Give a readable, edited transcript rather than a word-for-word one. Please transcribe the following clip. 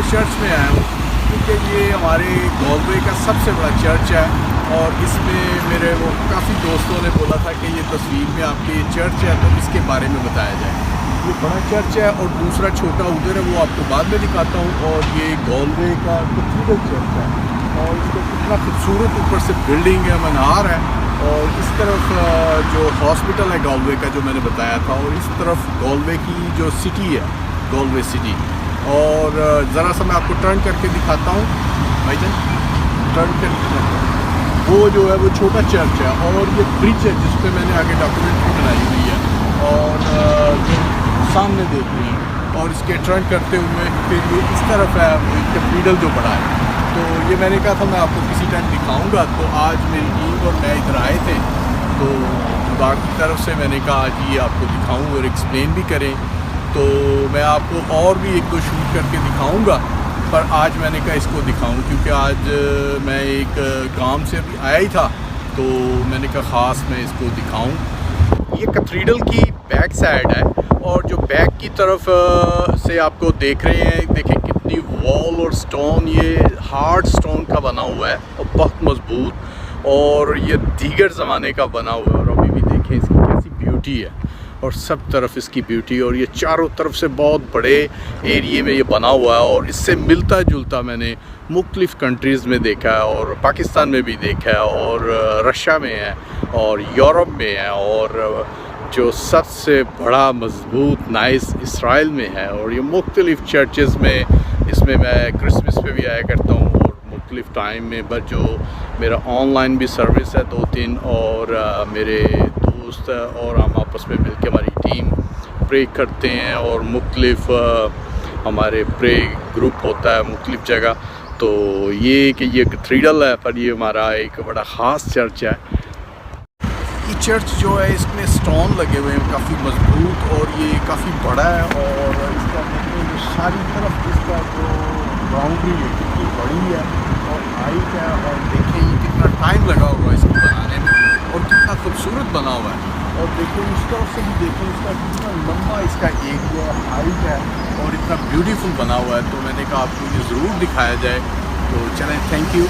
Church में आया हूँ क्योंकि ये हमारे गॉलवे का सबसे बड़ा चर्च है और इसमें मेरे वो काफ़ी दोस्तों ने बोला था कि ये तस्वीर में आपके चर्च है तो इसके बारे में बताया जाए। ये बड़ा चर्च है और दूसरा छोटा उधर है, वो आपको बाद में दिखाता हूँ। और ये गॉलवे का कैथेड्रल चर्च है और इसका कितना खूबसूरत ऊपर से बिल्डिंग है, मनार है। और इस तरफ जो हॉस्पिटल है गॉलवे का जो मैंने बताया था, और इस तरफ गॉलवे की जो सिटी है, गॉलवे सिटी। और ज़रा सा मैं आपको टर्न करके दिखाता हूँ भाईजान, टर्न करके वो जो है वो छोटा चर्च है और ये ब्रिज है जिस पे मैंने आगे डॉक्यूमेंट्री बनाई हुई है और सामने देख रही हैं। और इसके टर्न करते हुए फिर ये इस तरफ है कैथेड्रल जो बड़ा है। तो ये मैंने कहा था मैं आपको किसी टाइम दिखाऊंगा, तो आज मेरी टीम और मैं इधर आए थे तो खुदा की तरफ से मैंने कहा आज ये आपको दिखाऊं और एक्सप्लेन भी करें। तो मैं आपको और भी एक दो शूट करके दिखाऊंगा, पर आज मैंने कहा इसको दिखाऊं क्योंकि आज मैं एक काम से अभी आया ही था तो मैंने कहा ख़ास मैं इसको दिखाऊं। ये कैथेड्रल की बैक साइड है और जो बैक की तरफ से आपको देख रहे हैं, देखें कितनी वॉल और स्टोन, ये हार्ड स्टोन का बना हुआ है और बहुत मजबूत, और ये दीगर ज़माने का बना हुआ है। और अभी भी देखें इसकी कैसी ब्यूटी है और सब तरफ इसकी ब्यूटी, और ये चारों तरफ से बहुत बड़े एरिए में ये बना हुआ है। और इससे मिलता जुलता मैंने मुख्तलिफ़ कंट्रीज़ में देखा है और पाकिस्तान में भी देखा है और रशिया में है और यूरोप में है, और जो सबसे बड़ा मजबूत नाइस इसराइल में है। और ये मुख्तलिफ़ चर्चेस में, इसमें मैं क्रिसमस पे भी आया करता हूँ और मुख्तलिफ़ टाइम में, बट जो मेरा ऑनलाइन भी सर्विस है 2-3 और मेरे दोस्त और हम आपस में मिलकर हमारी टीम प्रे करते हैं और मुख्तलिफ़ हमारे प्रे ग्रुप होता है मुख्तलिफ़ जगह। तो ये कि ये कैथेड्रल है पर ये हमारा एक बड़ा ख़ास चर्च है। ये चर्च जो है इसमें स्टोन लगे हुए हैं काफ़ी मजबूत और ये काफ़ी बड़ा है, और इसका मतलब जो सारी तरफ इसका जो बाउंड्री है कितनी बड़ी है और हाइट है। और देखिए ये कितना टाइम लगा हुआ है इसको बनाने में और कितना खूबसूरत बना हुआ है। और देखिए इस तरफ से भी देखें इसका कितना लंबा इसका एरिया हाइट है और इतना ब्यूटीफुल बना हुआ है। तो मैंने कहा आपको ये ज़रूर दिखाया जाए। तो चलें, थैंक यू।